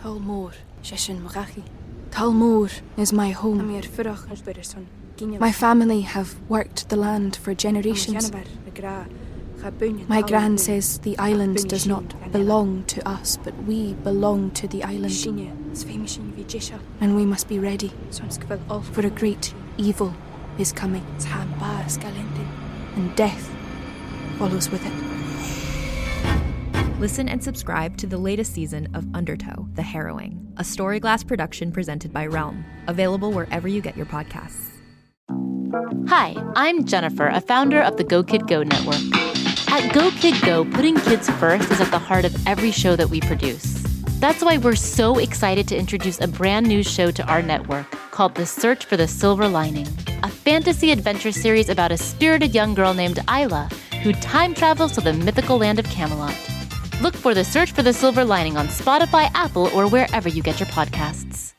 Talmor, Shishin Magachi. Talmor is my home. My family have worked the land for generations. My gran says the island does not belong to us, but we belong to the island. And we must be ready, for a great evil is coming, and death follows with it. Listen and subscribe to the latest season of Undertow, The Harrowing, a Storyglass production presented by Realm, available wherever you get your podcasts. Hi, I'm Jennifer, a founder of the Go Kid Go network. At Go Kid Go, putting kids first is at the heart of every show that we produce. That's why we're so excited to introduce a brand new show to our network called The Search for the Silver Lining, a fantasy adventure series about a spirited young girl named Isla who time travels to the mythical land of Camelot. Look for The Search for the Silver Lining on Spotify, Apple, or wherever you get your podcasts.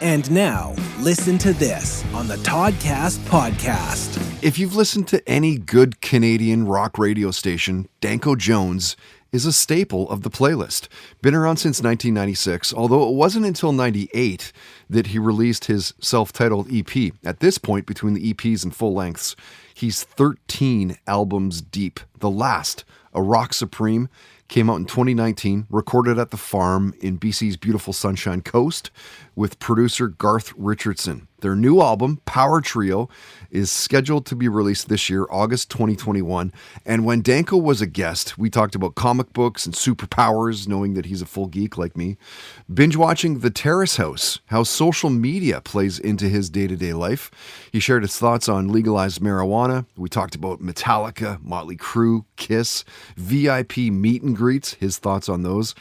And now, listen to this on the Toddcast podcast. If you've listened to any good Canadian rock radio station, Danko Jones is a staple of the playlist. Been around since 1996, although it wasn't until 98 that he released his self-titled EP. At this point, between the EPs and full lengths, he's 13 albums deep. The last, A Rock Supreme, came out in 2019, recorded at the farm in BC's beautiful Sunshine Coast with producer Garth Richardson. Their new album, Power Trio, is scheduled to be released this year, August 2021. And when Danko was a guest, we talked about comic books and superpowers, knowing that he's a full geek like me. Binge watching The Terrace House, how social media plays into his day-to-day life. He shared his thoughts on legalized marijuana. We talked about Metallica, Motley Crue, Kiss, VIP meet and greets, his thoughts on those.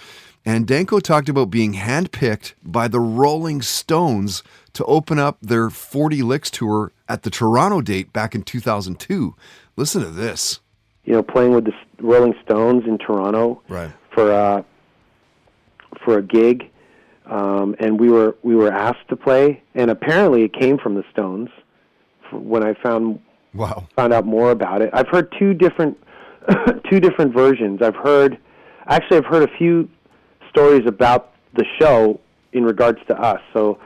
And Danko talked about being handpicked by the Rolling Stones to open up their 40 Licks tour at the Toronto date back in 2002. Listen to this. You know, playing with the Rolling Stones in Toronto for a gig, and we were asked to play, and apparently it came from the Stones. When I found out more about it, I've heard two different versions. I've heard a few stories about the show in regards to us. So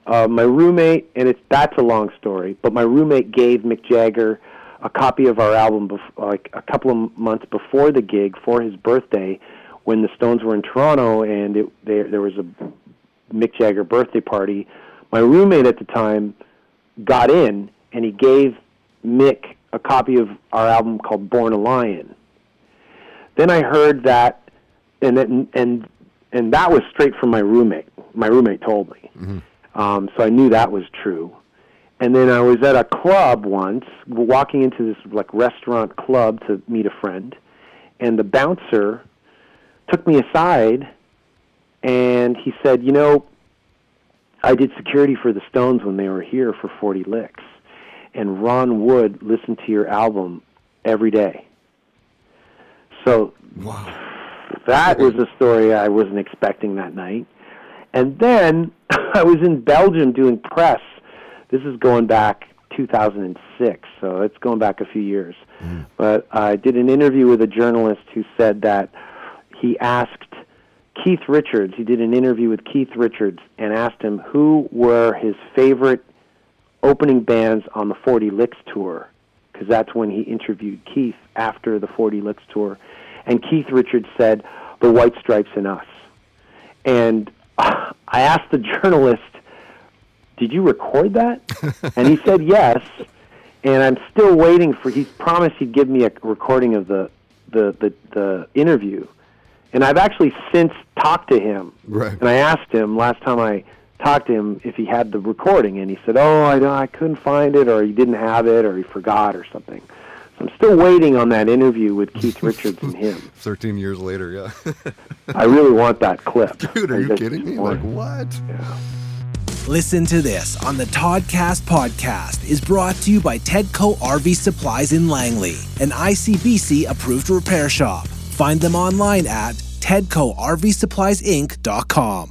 my roommate, and that's a long story, but my roommate gave Mick Jagger a copy of our album like a couple of months before the gig for his birthday when the Stones were in Toronto, and there was a Mick Jagger birthday party. My roommate at the time got in, and he gave Mick a copy of our album called Born a Lion. Then I heard that, and that was straight from my roommate. My roommate told me. Mm-hmm. So I knew that was true. And then I was at a club once, walking into this like restaurant club to meet a friend, and the bouncer took me aside, and he said, "You know, I did security for the Stones when they were here for 40 Licks, and Ron Wood listened to your album every day." So that was a story I wasn't expecting that night. And then I was in Belgium doing press. This is going back 2006, so it's going back a few years. Mm. But I did an interview with a journalist who said that he asked Keith Richards, he did an interview with Keith Richards and asked him who were his favorite opening bands on the 40 Licks tour, because that's when he interviewed Keith after the 40 Licks tour. And Keith Richards said, the White Stripes and Us. And I asked the journalist, did you record that? And he said yes. And I'm still waiting he promised he'd give me a recording of the interview. And I've actually since talked to him. Right. And I asked him last time I talked to him if he had the recording. And he said, I couldn't find it, or he didn't have it, or he forgot or something. I'm still waiting on that interview with Keith Richards and him. 13 years later, yeah. I really want that clip. Dude, are you kidding me? Like, what? Yeah. Listen to this on the Toddcast podcast is brought to you by Tedco RV Supplies in Langley, an ICBC approved repair shop. Find them online at tedcorvsuppliesinc.com.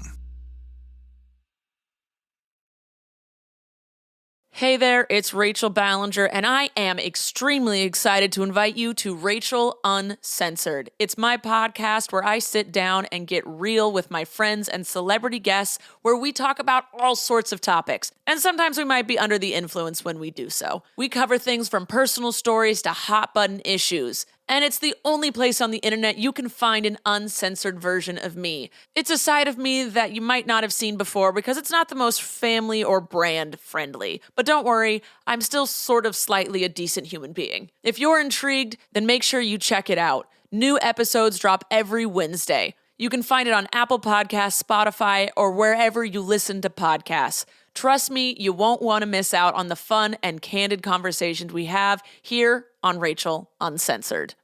Hey there, it's Rachel Ballinger, and I am extremely excited to invite you to Rachel Uncensored. It's my podcast where I sit down and get real with my friends and celebrity guests, where we talk about all sorts of topics. And sometimes we might be under the influence when we do so. We cover things from personal stories to hot button issues. And it's the only place on the internet you can find an uncensored version of me. It's a side of me that you might not have seen before because it's not the most family or brand friendly. But don't worry, I'm still sort of slightly a decent human being. If you're intrigued, then make sure you check it out. New episodes drop every Wednesday. You can find it on Apple Podcasts, Spotify, or wherever you listen to podcasts. Trust me, you won't want to miss out on the fun and candid conversations we have here on Rachel Uncensored.